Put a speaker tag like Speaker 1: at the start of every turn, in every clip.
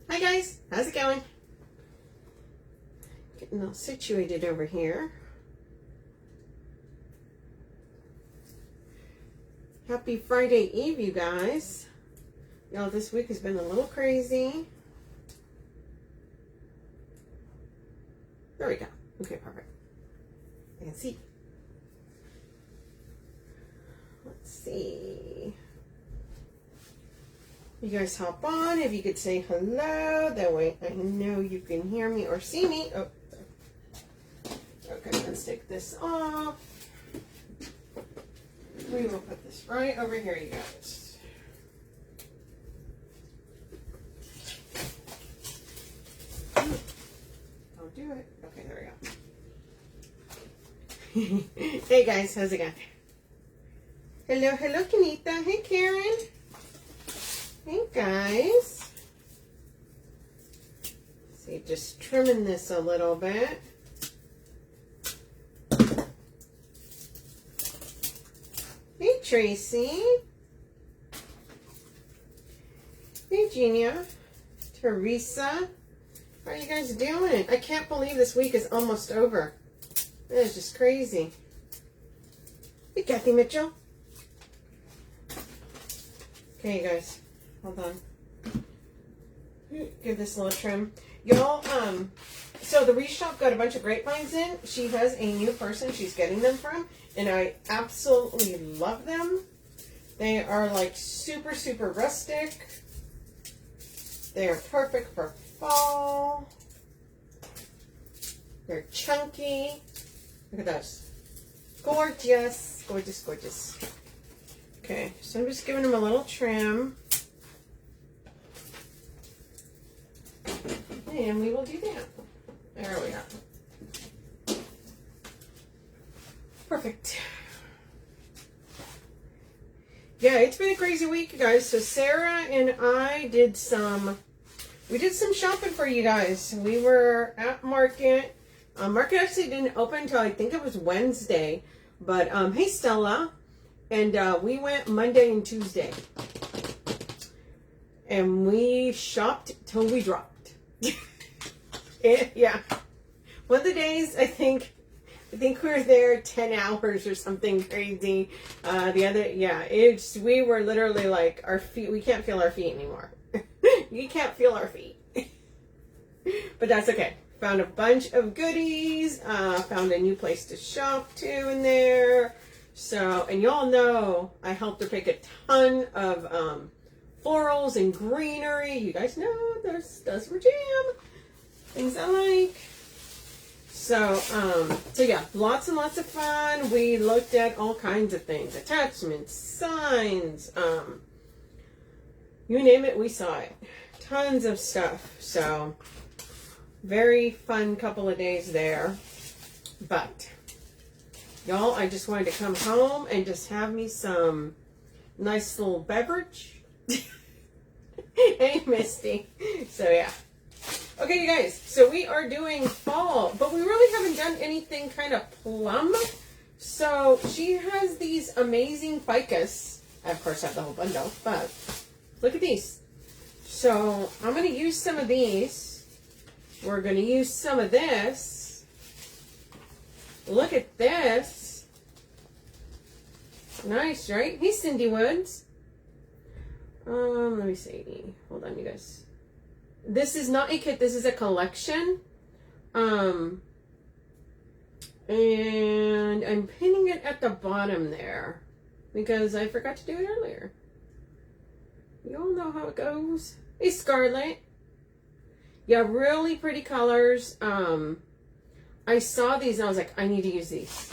Speaker 1: Hi guys, how's it going? Getting all situated over here. Happy Friday Eve, you guys. Y'all, this week has been a little crazy. There we go. Okay, perfect. I can see. Let's see. You guys hop on. If you could say hello, that way I know you can hear me or see me. Oh, okay, let's take this off. We will put this right over here, you guys. I'll do it. Okay, there we go. Hey guys, how's it going? Hello, hello, Kenita. Hey, Karen. Hey guys. See, just trimming this a little bit. Hey Tracy. Hey Genia. Teresa. How are you guys doing? I can't believe this week is almost over. That is just crazy. Hey Kathy Mitchell. Okay, you guys. Hold on. Give this a little trim. Y'all, so the Wreath Shop got a bunch of grapevines in. She has a new person she's getting them from, and I absolutely love them. They are like super, super rustic. They are perfect for fall. They're chunky. Look at those. Gorgeous. Gorgeous, gorgeous. Okay, so I'm just giving them a little trim. And we will do that. There we go. Perfect. Yeah, it's been a crazy week, you guys. So Sarah and I did some shopping for you guys. We were at market. Market actually didn't open until I think it was Wednesday. But hey Stella. And we went Monday and Tuesday. And we shopped till we dropped. Yeah. One of the days, I think we were there 10 hours or something crazy. The other, yeah, we were literally like, our feet, we can't feel our feet anymore. You can't feel our feet. But that's okay. Found a bunch of goodies. Found a new place to shop too in there. So, and y'all know I helped her pick a ton of florals and greenery. You guys know those were jam. Things I like. So yeah, lots and lots of fun. We looked at all kinds of things. Attachments, signs, you name it, we saw it. Tons of stuff. So, very fun couple of days there. But, y'all, I just wanted to come home and just have me some nice little beverage. Hey, Misty. So, yeah. Okay, you guys. So, we are doing fall, but we really haven't done anything kind of plum. So, she has these amazing ficus. I, of course, have the whole bundle, but look at these. So, I'm going to use some of these. We're going to use some of this. Look at this. Nice, right? Hey, Cindy Woods. Let me see. Hold on, you guys. This is not a kit. This is a collection. And I'm pinning it at the bottom there because I forgot to do it earlier. You all know how it goes. Hey, Scarlet. Yeah, really pretty colors. I saw these and I was like, I need to use these.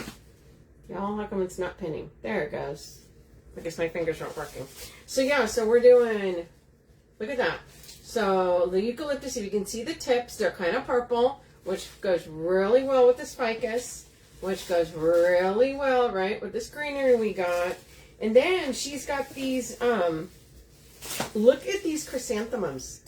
Speaker 1: Y'all, how come it's not pinning? There it goes. I guess my fingers aren't working. So yeah, so we're doing, look at that. So the eucalyptus, if you can see the tips, they're kind of purple, which goes really well with this ficus, which goes really well, right, with this greenery we got. And then she's got these, look at these chrysanthemums.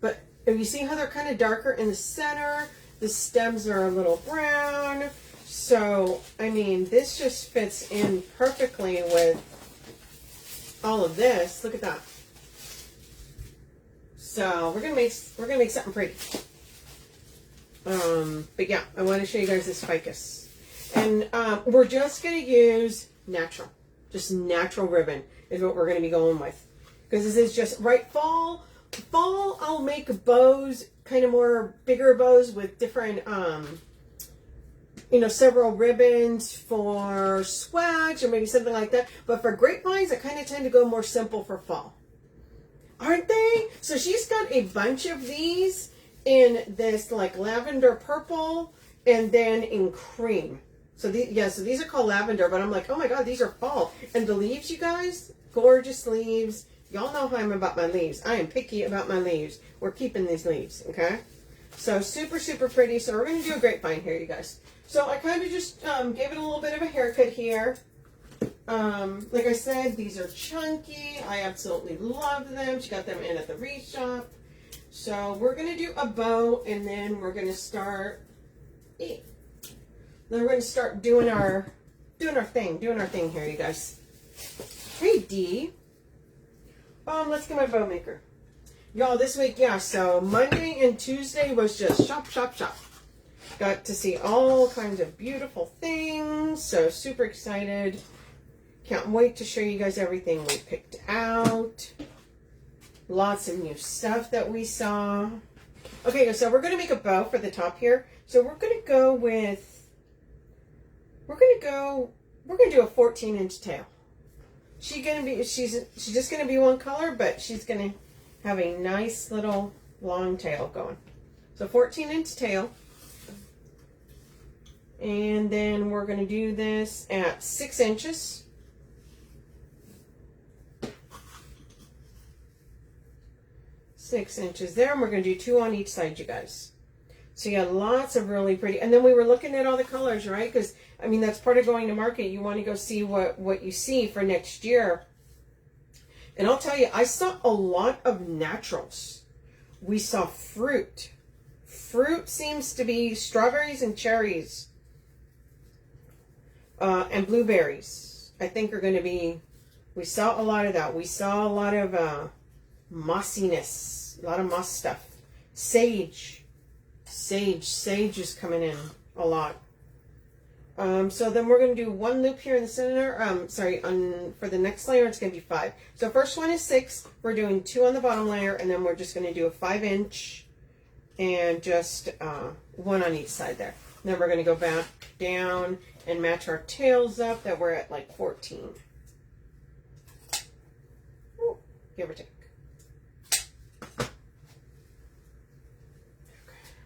Speaker 1: But if you see how they're kind of darker in the center, the stems are a little brown. So, I mean, this just fits in perfectly with all of this. Look at that. So we're gonna make something pretty. But yeah, I want to show you guys this ficus. And we're just gonna use natural. Just natural ribbon is what we're gonna be going with. Because this is just right fall. I'll make bows, kind of more bigger bows with different you know, several ribbons for swatch or maybe something like that. But for grapevines, I kind of tend to go more simple for fall. Aren't they? So she's got a bunch of these in this like lavender purple and then in cream. So these are called lavender, but I'm like, oh my God, these are fall. And the leaves, you guys, gorgeous leaves. Y'all know how I'm about my leaves. I am picky about my leaves. We're keeping these leaves, okay? So super, super pretty. So we're going to do a grapevine here, you guys. So I kind of just gave it a little bit of a haircut here. Like I said, these are chunky. I absolutely love them. She got them in at the Wreath Shop. So we're going to do a bow, and then we're going to start, then we're going to start doing our thing here, you guys. Hey, Dee. Let's get my bow maker. Y'all, this week, yeah, so Monday and Tuesday was just shop, shop, shop. Got to see all kinds of beautiful things. So super excited. Can't wait to show you guys everything we picked out. Lots of new stuff that we saw. Okay, so we're going to make a bow for the top here. So we're going to go with, we're going to do a 14-inch tail. She's just going to be one color, but she's going to have a nice little long tail going. So 14-inch tail. And then we're going to do this at 6 inches. There, and we're going to do 2 on each side, you guys. So you got lots of really pretty, and then we were looking at all the colors, right? Because, I mean, that's part of going to market. You want to go see what you see for next year. And I'll tell you, I saw a lot of naturals. We saw fruit. Fruit seems to be strawberries and cherries. And blueberries, I think are going to be, we saw a lot of that. We saw a lot of mossiness, a lot of moss stuff. Sage is coming in a lot. So then we're going to do 1 loop here in the center. For the next layer, it's going to be 5. So first one is 6. We're doing 2 on the bottom layer, and then we're just going to do a 5-inch and just 1 on each side there. And then we're going to go back down and match our tails up that we're at like 14. Ooh, give or take. Okay,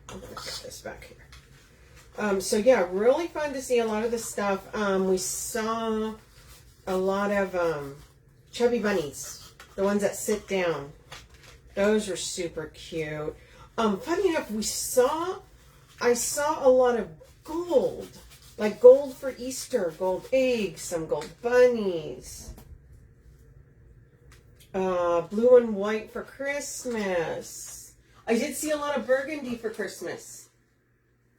Speaker 1: I'm going to get this back here. So yeah, really fun to see a lot of this stuff. We saw a lot of chubby bunnies, the ones that sit down. Those are super cute. Funny enough, I saw a lot of gold, like gold for Easter, gold eggs, some gold bunnies, blue and white for Christmas. I did see a lot of burgundy for Christmas.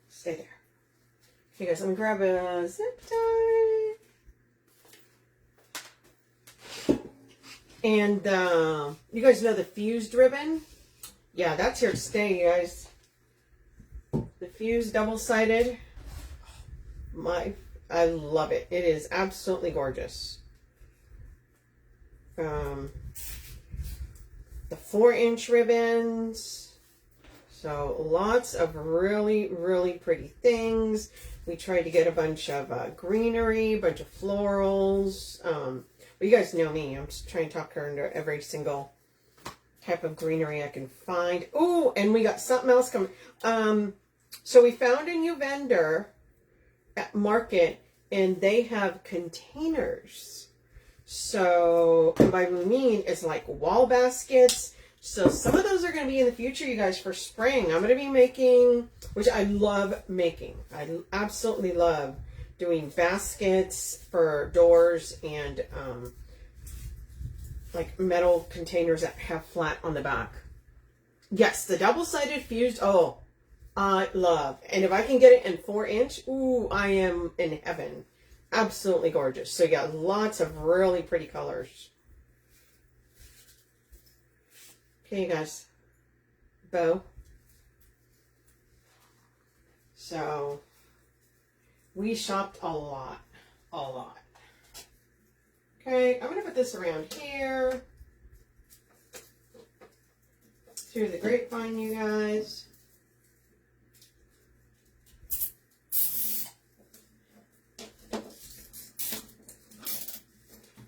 Speaker 1: Stay there. Okay, guys, let me grab a zip tie. And you guys know the fused ribbon? Yeah, that's here to stay, you guys. The fused double-sided. I love it. It is absolutely gorgeous. The 4-inch ribbons. So lots of really, really pretty things. We tried to get a bunch of greenery, a bunch of florals. But you guys know me. I'm just trying to talk her into every single type of greenery I can find. Oh, and we got something else coming. So we found a new vendor at market, and they have containers. So, and by we mean it's like wall baskets. So some of those are going to be in the future, you guys, for spring. I'm going to be making, which I love making. I absolutely love doing baskets for doors and like metal containers that have flat on the back. Yes, the double-sided fused, oh, I love. And if I can get it in 4-inch, ooh, I am in heaven. Absolutely gorgeous. So yeah, lots of really pretty colors. Okay, you guys. bow. So we shopped a lot, a lot. Okay, I'm going to put this around here. Through the grapevine, you guys.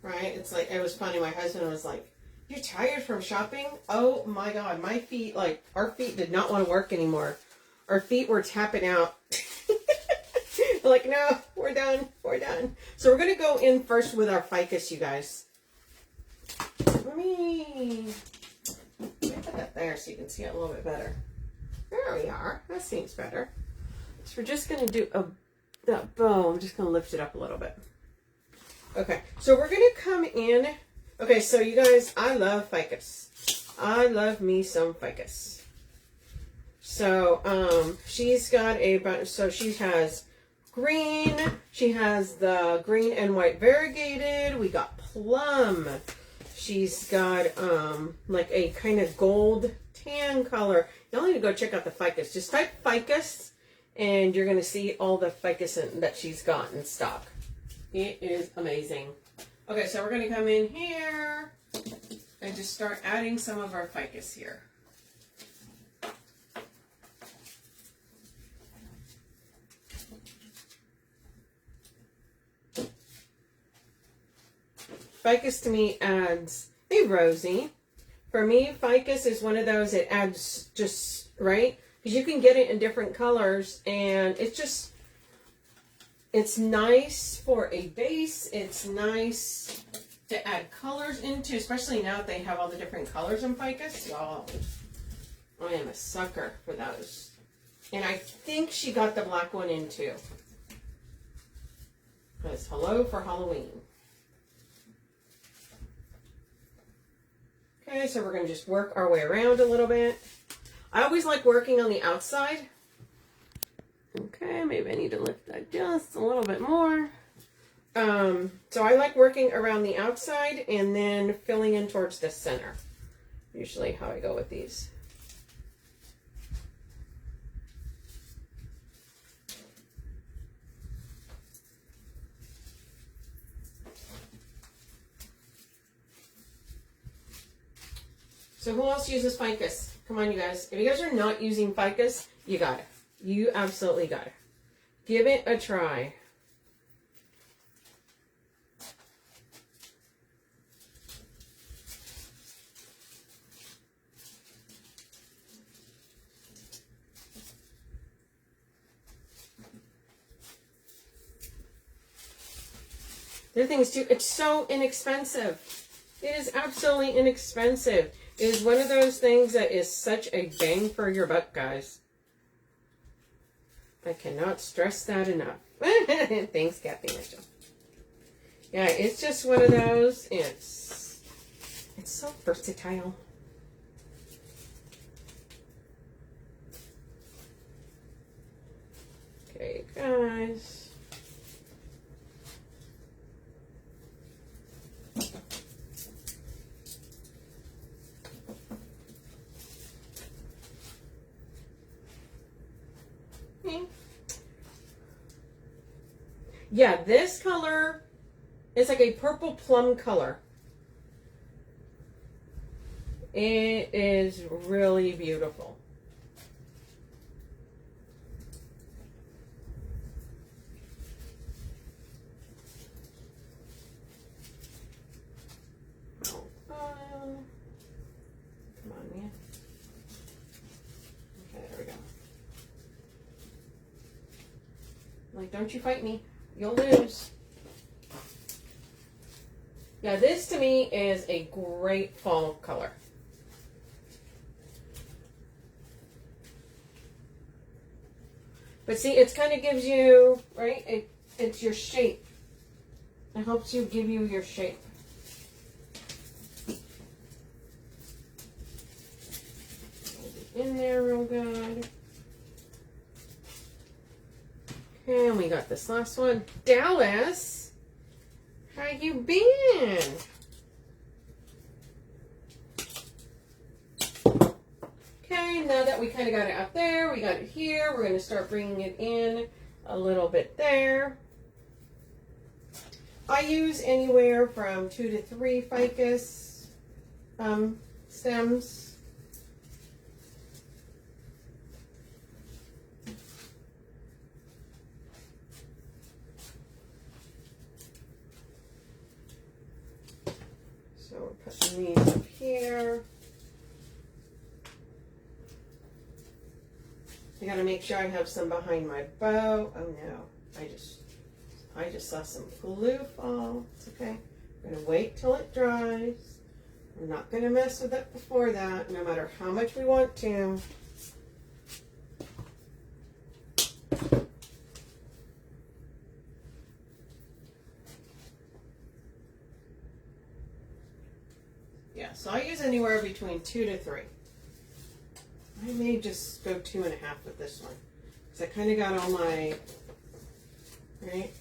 Speaker 1: Right? It's like, it was funny. My husband was like, "You're tired from shopping?" Oh my God, my feet, like, our feet did not want to work anymore. Our feet were tapping out. Like, no, we're done. We're done. So we're going to go in first with our ficus, you guys. Let me put that there so you can see it a little bit better. There we are. That seems better. So we're just going to do that bow. I'm just going to lift it up a little bit. Okay, so we're going to come in. Okay, so you guys, I love ficus. I love me some ficus. So, she's got a bunch. So she has green. She has the green and white variegated. We got plum. She's got like a kind of gold tan color. Y'all need to go check out the ficus. Just type ficus and you're going to see all the ficus that she's got in stock. It is amazing. Okay, so we're going to come in here and just start adding some of our ficus here. Ficus to me adds a rosy. For me, ficus is one of those that adds just, right? Because you can get it in different colors and it's just, it's nice for a base. It's nice to add colors into, especially now that they have all the different colors in ficus. Y'all, I am a sucker for those. And I think she got the black one in too. Because hello for Halloween. Okay, so we're going to just work our way around a little bit. I always like working on the outside. Okay, maybe I need to lift that just a little bit more. So I like working around the outside and then filling in towards the center. Usually how I go with these. So who else uses ficus? Come on, you guys. If you guys are not using ficus, you got it. You absolutely got it. Give it a try. The other thing is too, it's so inexpensive. It is absolutely inexpensive. It is one of those things that is such a bang for your buck, guys. I cannot stress that enough. Thanks, Kathy Mitchell. Yeah, it's just one of those. It's so versatile. Okay, guys. Yeah, this color is like a purple plum color. It is really beautiful. Come on, man. Okay, there we go. Like, don't you fight me. You'll lose. Yeah, this to me is a great fall color. But see, it kind of gives you, right? It's your shape. It helps you give you your shape. In there real good. And we got this last one. Dallas, how you been? Okay, Okay, now that we kind of got it up there, we got it here, we're going to start bringing it in a little bit there. I use anywhere from 2 to 3 ficus stems. So we're putting these up here. I gotta make sure I have some behind my bow. Oh no, I just saw some glue fall. It's okay. I'm gonna wait till it dries. I'm not gonna mess with it before that, no matter how much we want to. Yeah, so I use anywhere between 2 to 3. I may just go 2.5 with this one, because I kind of got all my, right?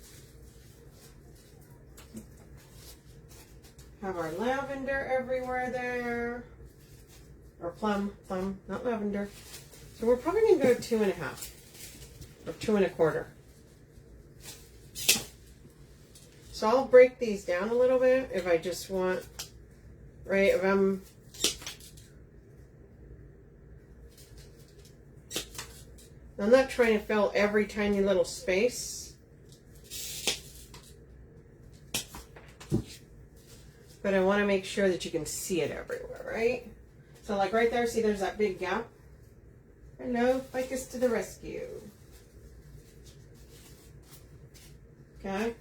Speaker 1: Have our lavender everywhere there, or plum, not lavender. So we're probably going to go 2.5, or 2.25. So I'll break these down a little bit if I just want, right, if I'm not trying to fill every tiny little space, but I want to make sure that you can see it everywhere, right? So like right there, see there's that big gap? Hello, ficus to the rescue. Okay.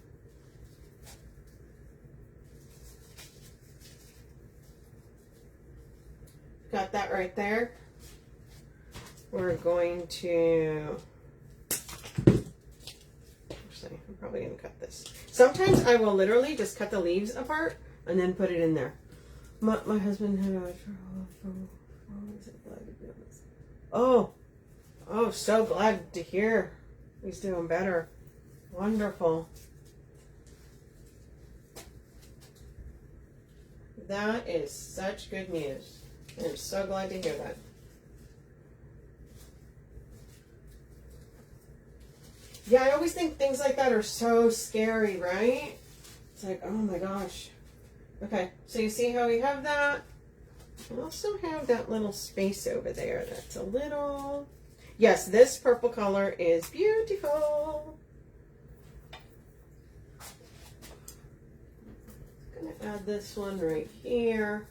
Speaker 1: Got that right there. We're going to, actually, I'm probably going to cut this. Sometimes I will literally just cut the leaves apart and then put it in there. My husband had a, oh, so glad to hear he's doing better. Wonderful. That is such good news. I'm so glad to hear that. Yeah, I always think things like that are so scary, right? It's like, oh my gosh. Okay, so you see how we have that? We also have that little space over there that's a little... Yes, this purple color is beautiful. I'm going to add this one right here.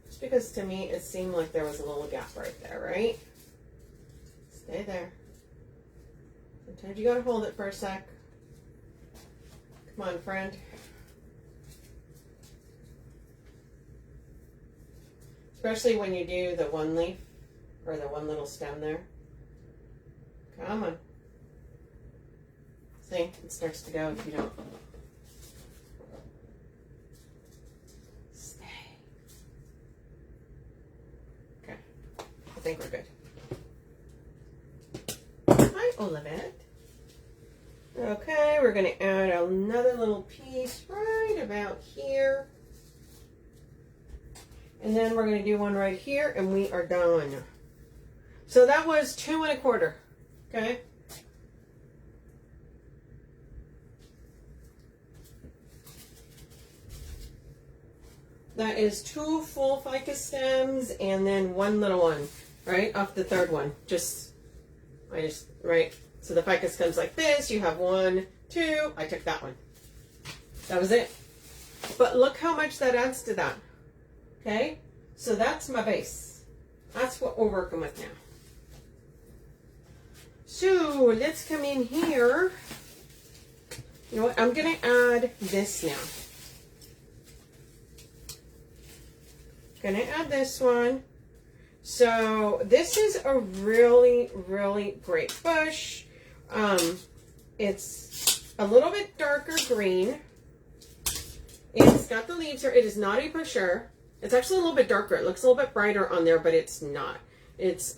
Speaker 1: Just because to me it seemed like there was a little gap right there, right? Stay there. Sometimes you gotta hold it for a sec. Come on, friend. Especially when you do the one leaf or the one little stem there. Come on. See, it starts to go if you don't. Stay. Okay, I think we're good. Hi, Olivet. Okay, we're going to add another little piece right about here. And then we're going to do one right here, and we are done. So that was 2.25. Okay. That is 2 full ficus stems and then 1 little one, right? Off the third one. Right? So the ficus comes like this. You have 1, 2. I took that one. That was it. But look how much that adds to that. Okay? So that's my base. That's what we're working with now. So let's come in here. You know what? I'm going to add this now. Going to add this one. So this is a really, really great bush. It's a little bit darker green. It's got the leaves here. It is not a pusher. It's actually a little bit darker. It looks a little bit brighter on there, but it's not. It's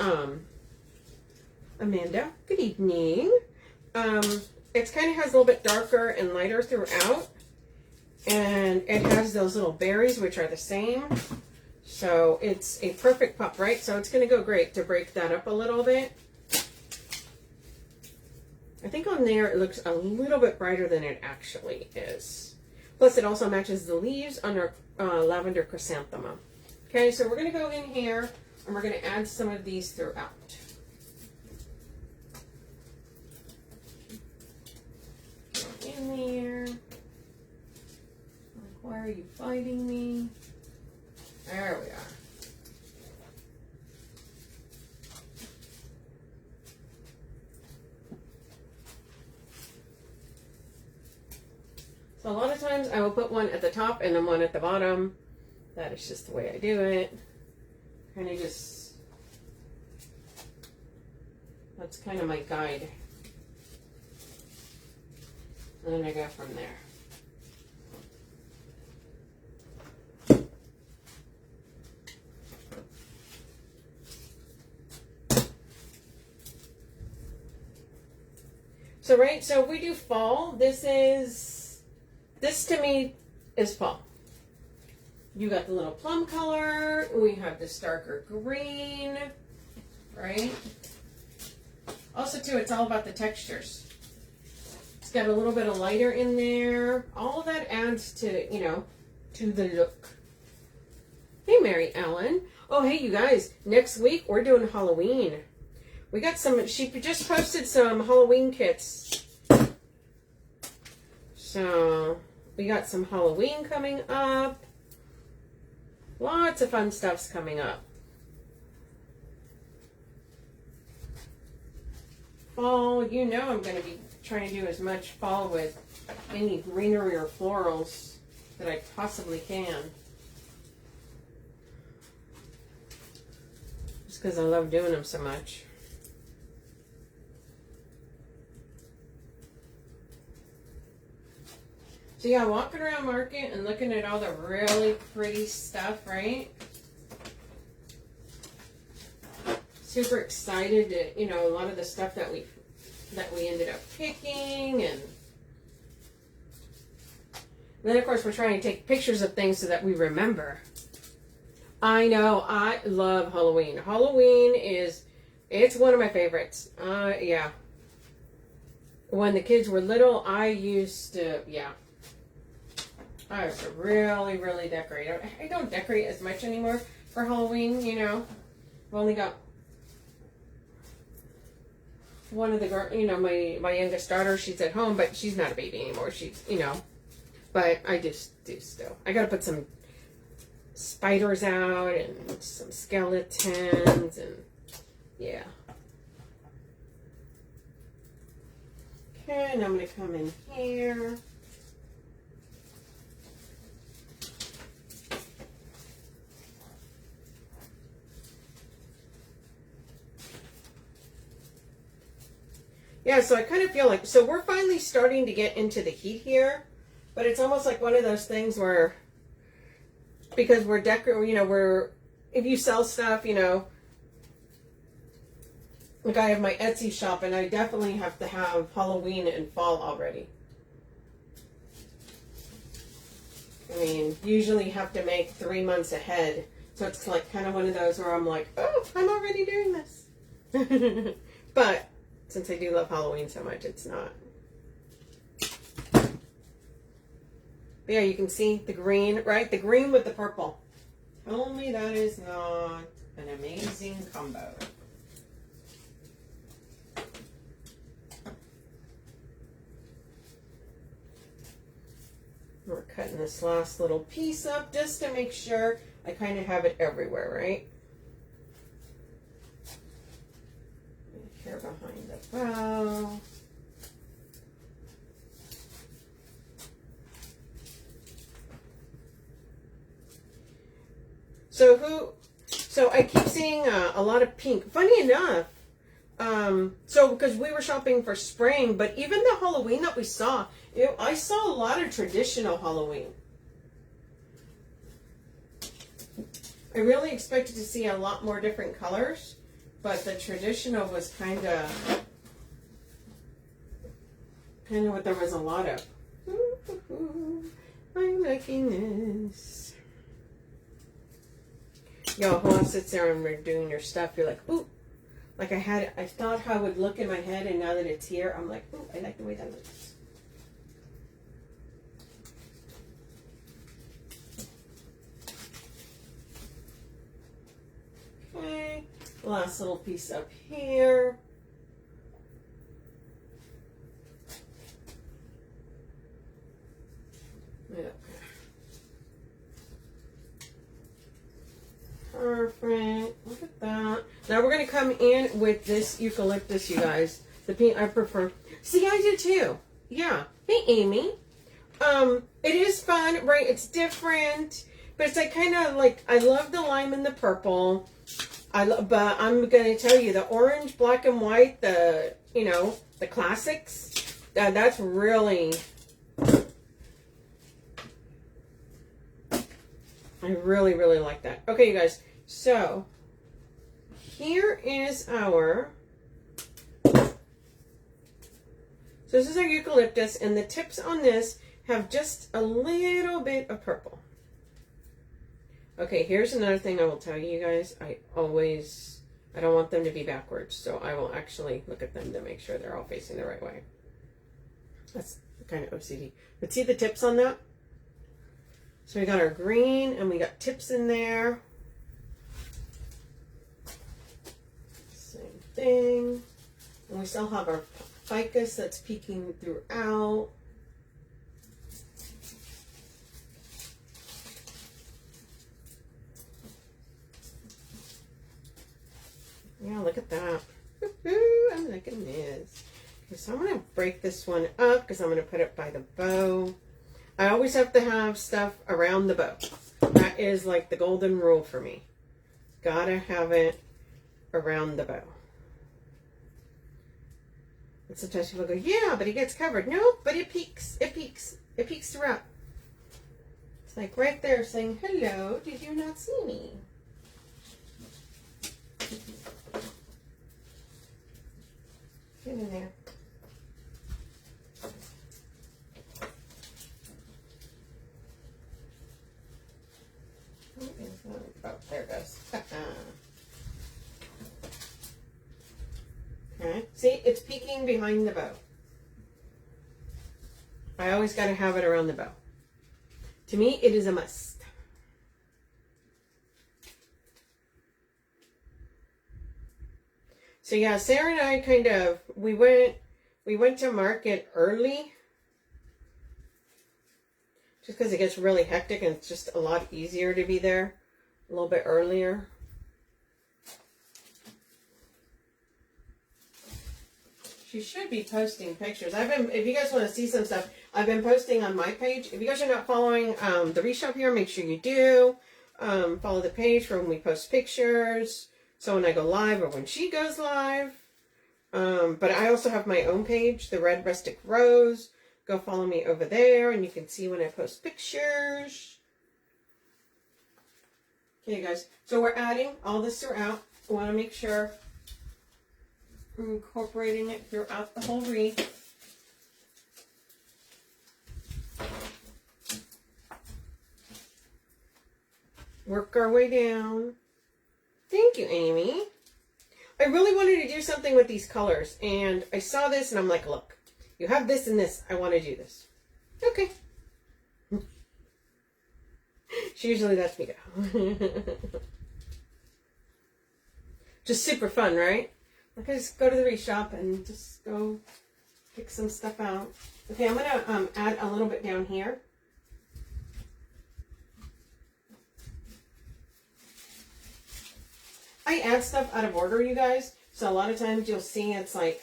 Speaker 1: Amanda. Good evening. It kind of has a little bit darker and lighter throughout, and it has those little berries which are the same. So it's a perfect pop, right? So it's going to go great to break that up a little bit. I think on there it looks a little bit brighter than it actually is. Plus it also matches the leaves under lavender chrysanthemum. Okay, so we're going to go in here and we're going to add some of these throughout. Go in there. Why are you fighting me? There we are. So a lot of times I will put one at the top and then one at the bottom. That is just the way I do it. Kind of just, that's kind of my guide. And then I go from there. So, right, so if we do fall, this to me is fall. You got the little plum color, we have this darker green, right? Also too, it's all about the textures. It's got a little bit of lighter in there. All of that adds to, you know, to the look. Hey, Mary Ellen. Oh, hey, you guys, next week we're doing Halloween. We got some, she just posted some Halloween kits. So, we got some Halloween coming up. Lots of fun stuff's coming up. Fall, you know I'm going to be trying to do as much fall with any greenery or florals that I possibly can. Just because I love doing them so much. So yeah, walking around market and looking at all the really pretty stuff, right? Super excited to, you know, a lot of the stuff that we ended up picking, and then of course we're trying to take pictures of things so that we remember. I know, I love Halloween. Halloween it's one of my favorites. Yeah. When the kids were little, I used to, yeah. I used to really, really decorate. I don't decorate as much anymore for Halloween, you know. I've only got one of the girls, you know, my youngest daughter, she's at home, but she's not a baby anymore. She's, you know, but I just do still. I got to put some spiders out and some skeletons and, yeah. Okay, and I'm going to come in here. Yeah, so I kind of feel like, so we're finally starting to get into the heat here, but it's almost like one of those things where, because we're decorating, you know, if you sell stuff, you know, like I have my Etsy shop and I definitely have to have Halloween and fall already. I mean, usually have to make 3 months ahead. So it's like kind of one of those where I'm like, oh, I'm already doing this. But since I do love Halloween so much, it's not. But yeah, you can see the green, right? The green with the purple. Tell me that is not an amazing combo. We're cutting this last little piece up just to make sure I kind of have it everywhere, right? Here behind the bow. So I keep seeing a lot of pink. Funny enough, so because we were shopping for spring, but even the Halloween that we saw, I saw a lot of traditional Halloween. I really expected to see a lot more different colors, but the traditional was kind of what there was a lot of. I'm liking this. Y'all, who else sits there and we're doing your stuff, you're like, ooh, like I thought how it would look in my head, and now that it's here, I'm like, ooh, I like the way that looks. Okay, last little piece up here. Yeah. Perfect. Look at that. Now we're going to come in with this eucalyptus, you guys. The pink I prefer. See, I do too. Yeah. Hey, Amy. It is fun, right? It's different, but it's like kind of like, I love the lime and the purple. But I'm going to tell you, the orange, black and white, the, you know, the classics, that's really, I really, really like that. Okay, you guys. So, here is our, so this is our eucalyptus, and the tips on this have just a little bit of purple. Okay, here's another thing I will tell you guys. I don't want them to be backwards, so I will actually look at them to make sure they're all facing the right way. That's kind of OCD. But see the tips on that? So we got our green, and we got tips in there. Same thing. And we still have our ficus that's peeking throughout. Yeah, look at that. I'm liking this. Okay, so I'm going to break this one up because I'm going to put it by the bow. I always have to have stuff around the bow. That is like the golden rule for me. Gotta have it around the bow. And sometimes people go, yeah, but it gets covered. No, but it peeks. It peeks. It peeks throughout. It's like right there saying, hello, did you not see me? Get in there. Oh, there it goes. Okay. See, it's peeking behind the bow. I always got to have it around the bow. To me, it is a must. So yeah, Sarah and I kind of, we went to market early. Just because it gets really hectic and it's just a lot easier to be there a little bit earlier. She should be posting pictures. If you guys want to see some stuff, I've been posting on my page. If you guys are not following the Wreath Shop here, make sure you do. Follow the page for when we post pictures. So when I go live or when she goes live. But I also have my own page, the Red Rustic Rose. Go follow me over there and you can see when I post pictures. Okay, guys. So we're adding all this throughout. I want to make sure we're incorporating it throughout the whole wreath. Work our way down. Thank you, Amy. I really wanted to do something with these colors, and I saw this, and I'm like, look, you have this and this. I want to do this. Okay. She usually lets me go. Just super fun, right? I can just go to the Wreath Shop and just go pick some stuff out. Okay, I'm going to add a little bit down here. I add stuff out of order, you guys. So a lot of times you'll see it's like,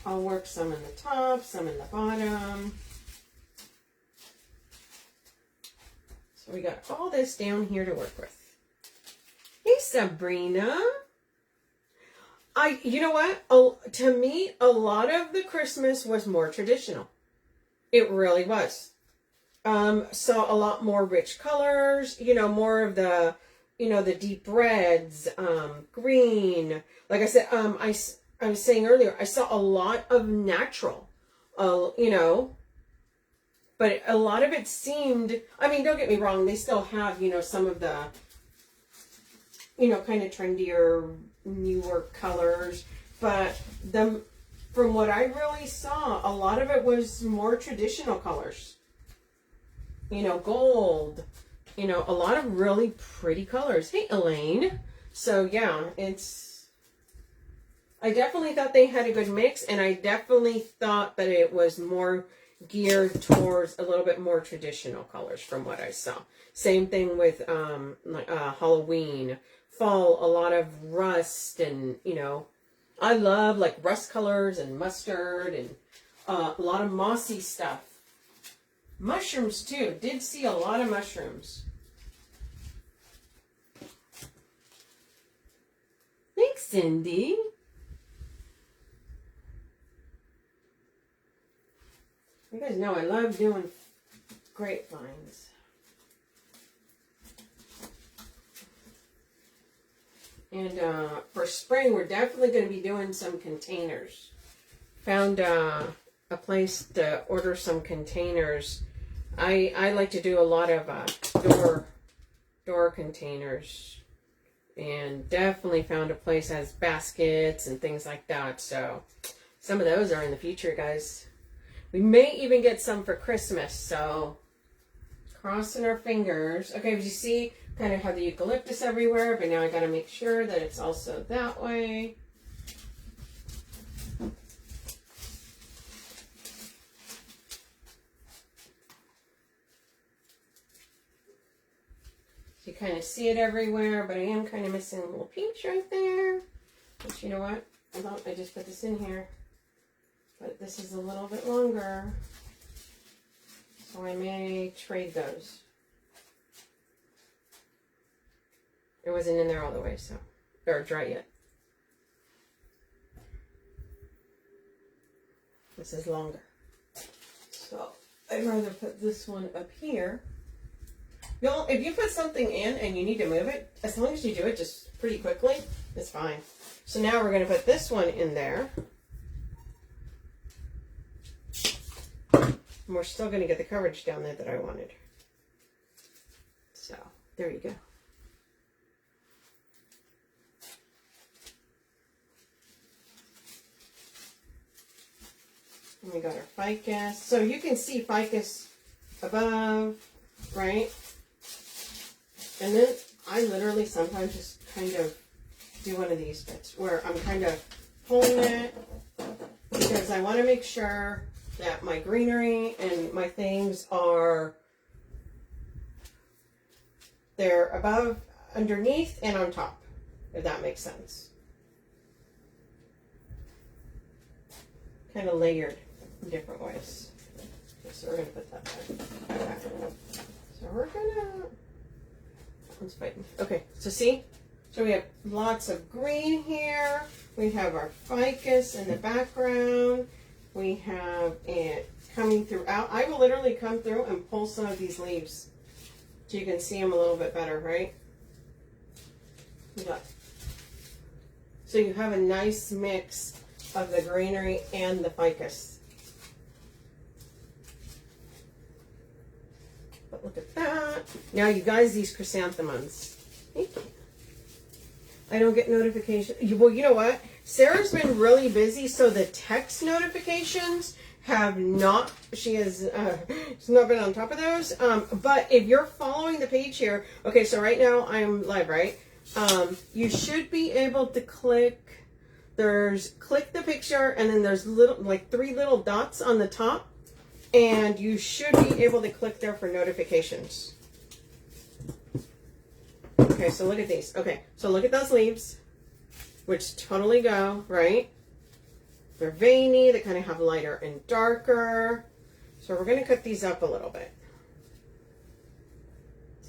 Speaker 1: I'll work some in the top, some in the bottom. So we got all this down here to work with. Hey, Sabrina. You know what? To me, a lot of the Christmas was more traditional. It really was. So a lot more rich colors, you know, more of the, you know, the deep reds, green. Like I said, I was saying earlier, I saw a lot of natural, you know, but a lot of it seemed, I mean, don't get me wrong, they still have, you know, some of the, you know, kind of trendier, newer colors, but from what I really saw, a lot of it was more traditional colors. You know, gold, you know, a lot of really pretty colors. Hey, Elaine. So yeah, I definitely thought they had a good mix, and I definitely thought that it was more geared towards a little bit more traditional colors from what I saw. Same thing with Halloween, fall, a lot of rust, and you know, I love like rust colors and mustard and a lot of mossy stuff. Mushrooms too. Did see a lot of mushrooms. Thanks, Cindy. You guys know I love doing grapevines. And for spring, we're definitely going to be doing some containers. Found a place to order some containers. I like to do a lot of door containers. And definitely found a place that has baskets and things like that. So some of those are in the future, guys. We may even get some for Christmas. So crossing our fingers. Okay, as you see, kind of have the eucalyptus everywhere, but now I got to make sure that it's also that way. You kind of see it everywhere, but I am kind of missing a little peach right there. But you know what? I thought I just put this in here. But this is a little bit longer. So I may trade those. It wasn't in there all the way, so. Or dry yet. This is longer. So I'd rather put this one up here. Y'all, if you put something in and you need to move it, as long as you do it just pretty quickly, it's fine. So now we're going to put this one in there. And we're still going to get the coverage down there that I wanted. So, there you go. And we got our ficus. So you can see ficus above, right? And then I literally sometimes just kind of do one of these bits where I'm kind of pulling it because I want to make sure that my greenery and my things they're above, underneath, and on top, if that makes sense. Kind of layered in different ways. Okay, so we're going to put that back. Okay. So we're going to... One's fighting. Okay, so see? So we have lots of green here. We have our ficus in the background. We have it coming throughout. I will literally come through and pull some of these leaves so you can see them a little bit better, right? So you have a nice mix of the greenery and the ficus. But look at that. Now, you guys, these chrysanthemums. I don't get notifications. Well, you know what? Sarah's been really busy, so the text notifications have not, she's not been on top of those. But if you're following the page here, okay, so right now I'm live, right? You should be able to click the picture, and then there's like 3 little dots on the top. And you should be able to click there for notifications. Okay, so look at these. Okay, so look at those leaves, which totally go, right? They're veiny. They kind of have lighter and darker. So we're going to cut these up a little bit.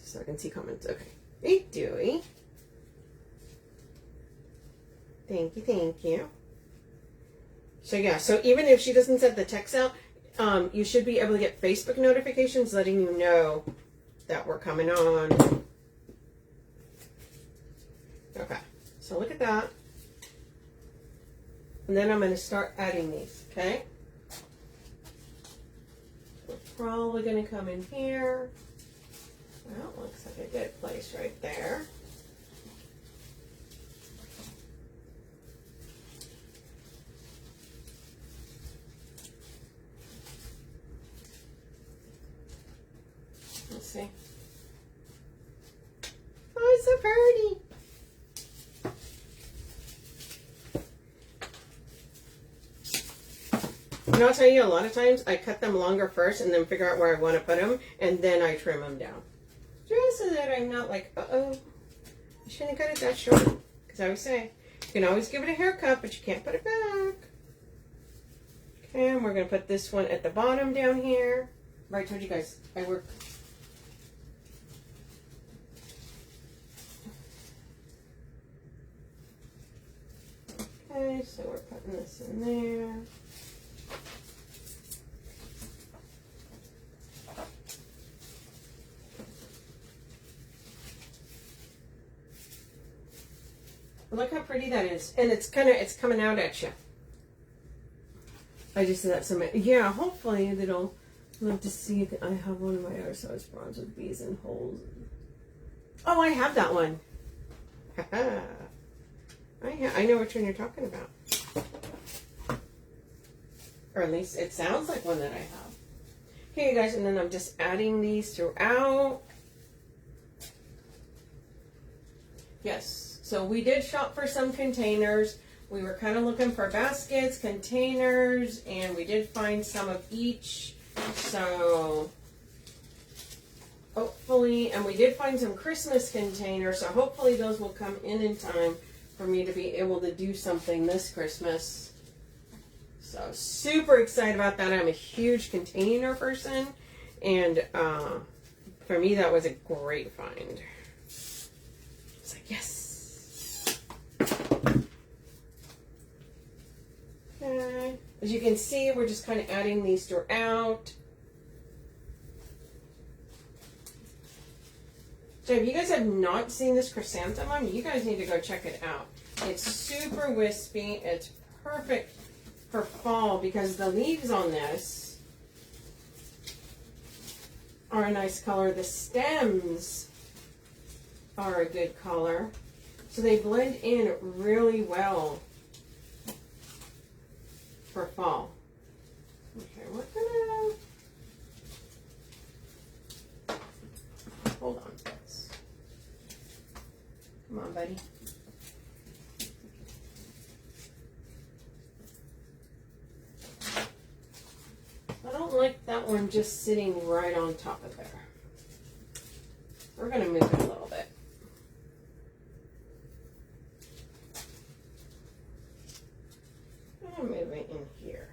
Speaker 1: So I can see comments. Okay. Hey, Dewey. Thank you, thank you. So yeah, so even if she doesn't set the text out, you should be able to get Facebook notifications letting you know that we're coming on. Okay, so look at that. And then I'm going to start adding these, okay? We're probably going to come in here. Well, looks like a good place right there. Let's see. Oh, it's so pretty. And I'll tell you, a lot of times I cut them longer first and then figure out where I want to put them, and then I trim them down. Just so that I'm not like, uh-oh, I shouldn't have cut it that short. Because I always say, you can always give it a haircut, but you can't put it back. Okay, and we're going to put this one at the bottom down here. I told you guys, I work. Okay, so we're putting this in there. Look how pretty that is. And it's coming out at you. I just said that so many. Yeah, hopefully it'll love to see. I have one of my other size bronze with bees and holes. Oh, I have that one. I know which one you're talking about. Or at least it sounds like one that I have. Okay, you guys, and then I'm just adding these throughout. Yes. So we did shop for some containers. We were kind of looking for baskets, containers, and we did find some of each. So hopefully, and we did find some Christmas containers. So hopefully those will come in time for me to be able to do something this Christmas. So super excited about that. I'm a huge container person. And for me, that was a great find. It's like, yes. Okay. As you can see, we're just kind of adding these throughout. So if you guys have not seen this chrysanthemum, you guys need to go check it out. It's super wispy. It's perfect for fall because the leaves on this are a nice color. The stems are a good color. So they blend in really well for fall. Okay, we're gonna hold on to this. Come on, buddy. I don't like that one just sitting right on top of there. We're gonna move it a little bit. I'm gonna move it in here.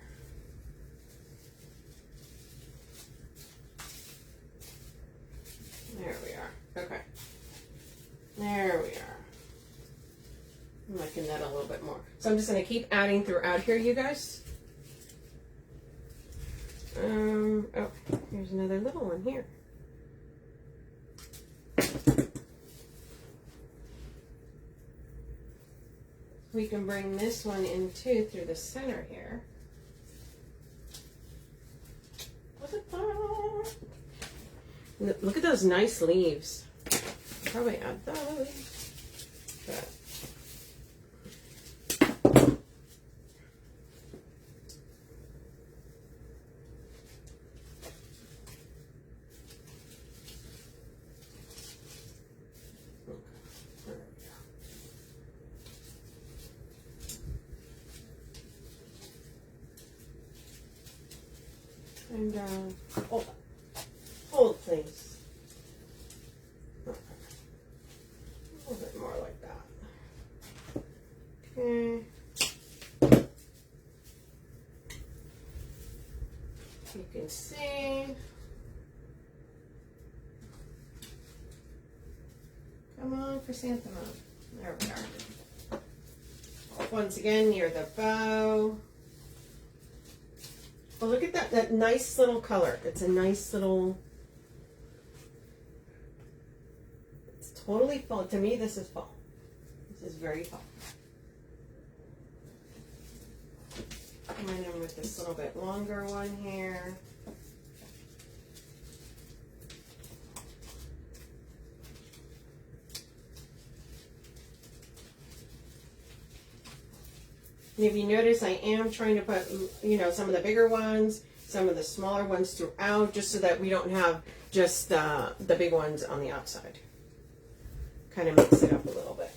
Speaker 1: There we are. Okay. There we are. I'm liking that a little bit more. So I'm just going to keep adding throughout here, you guys. Oh, here's another little one here. We can bring this one in too through the center here. Look at those nice leaves. I'll probably add those. But and hold please. A little bit more like that. Okay. You can see. Come on, chrysanthemum. There we are. Once again, near the bow. Well, look at that nice little color. It's a nice little, it's totally fall. To me, this is fall. This is very fall. Come in with this little bit longer one here. And if you notice, I am trying to put, you know, some of the bigger ones, some of the smaller ones throughout, just so that we don't have just the big ones on the outside. Kind of mix it up a little bit.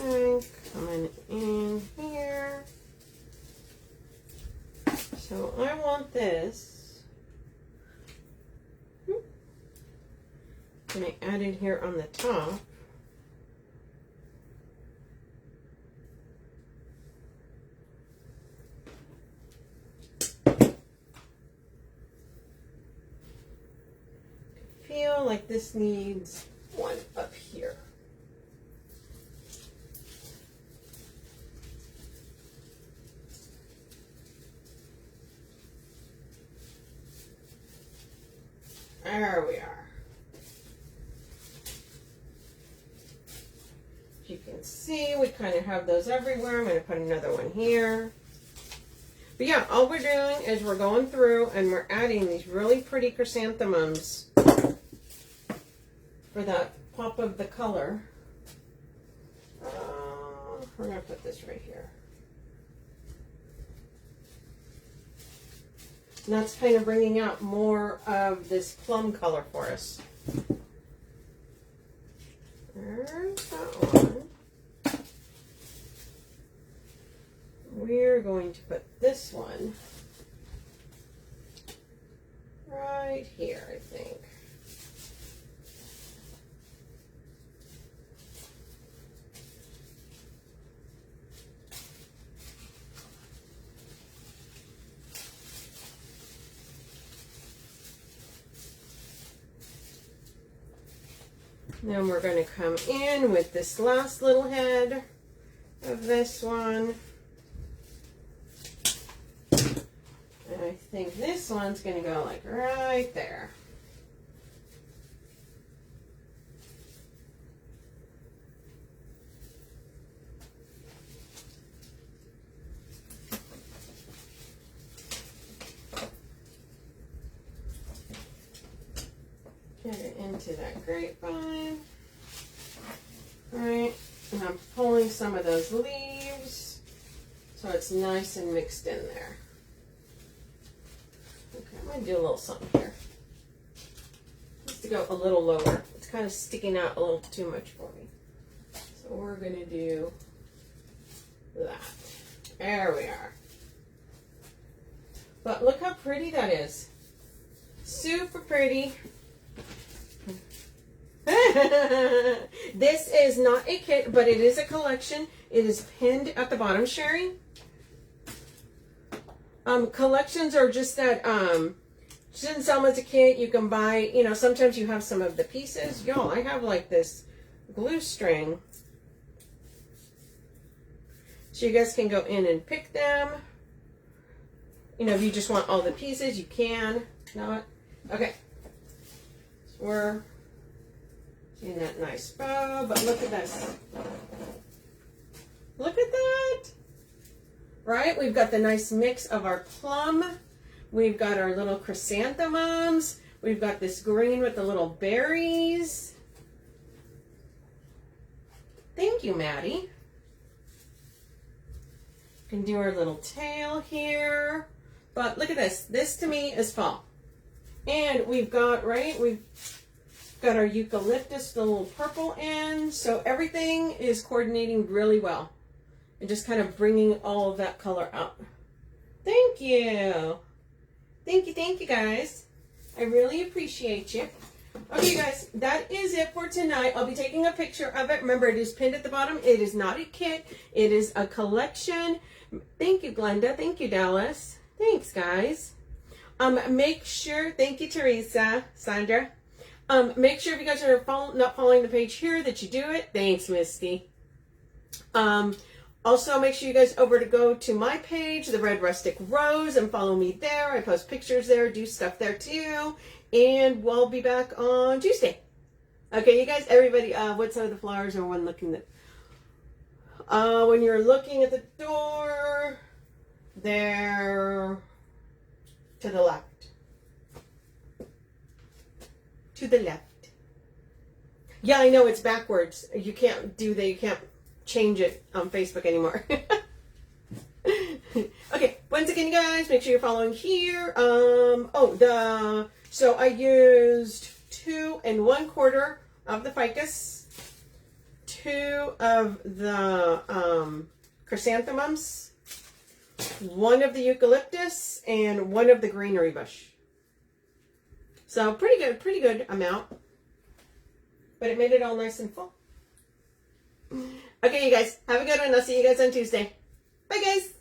Speaker 1: And coming in here. So I want this. Gonna add it here on the top. I feel like this needs one up here. There we are. As you can see, we kind of have those everywhere. I'm going to put another one here. But yeah, all we're doing is we're going through and we're adding these really pretty chrysanthemums for that pop of the color. We're going to put this right here. And that's kind of bringing out more of this plum color for us. There's that one. We're going to put this one right here, I think. Then we're going to come in with this last little head of this one. And I think this one's going to go like right there. Get it into that grapevine. Alright, and I'm pulling some of those leaves so it's nice and mixed in there. Okay, I'm going to do a little something here. Just to go a little lower. It's kind of sticking out a little too much for me. So we're going to do that. There we are. But look how pretty that is. Super pretty. This is not a kit, but it is a collection. It is pinned at the bottom, Sherry. Collections are just that, shouldn't sell them as a kit. You can buy, you know, sometimes you have some of the pieces. Y'all, I have like this glue string. So you guys can go in and pick them. You know, if you just want all the pieces, you can. Not. Okay. So we're in that nice bow, but look at this. Look at that. Right? We've got the nice mix of our plum. We've got our little chrysanthemums. We've got this green with the little berries. Thank you, Maddie. We can do our little tail here. But look at this. This to me is fall. And we've got, right, we've got our eucalyptus, the little purple end. So everything is coordinating really well. And just kind of bringing all of that color out. Thank you. Thank you guys. I really appreciate you. Okay guys, that is it for tonight. I'll be taking a picture of it. Remember, it is pinned at the bottom. It is not a kit. It is a collection. Thank you, Glenda. Thank you, Dallas. Thanks, guys. Make sure, thank you, Teresa, Sandra. Make sure if you guys are not following the page here that you do it. Thanks, Misty. Also, make sure you guys go to my page, The Red Rustic Rose, and follow me there. I post pictures there, do stuff there too. And we'll be back on Tuesday. Okay, you guys, everybody, what side of the flowers are one looking at? When you're looking at the door, they're to the left. To the left. Yeah, I know it's backwards. You can't do that. You can't change it on Facebook anymore. Okay, once again, you guys, make sure you're following here. So I used 2 1/4 of the ficus, 2 of the chrysanthemums, 1 of the eucalyptus, and 1 of the greenery bush. So pretty good amount. But it made it all nice and full. Okay, you guys, have a good one. I'll see you guys on Tuesday. Bye, guys.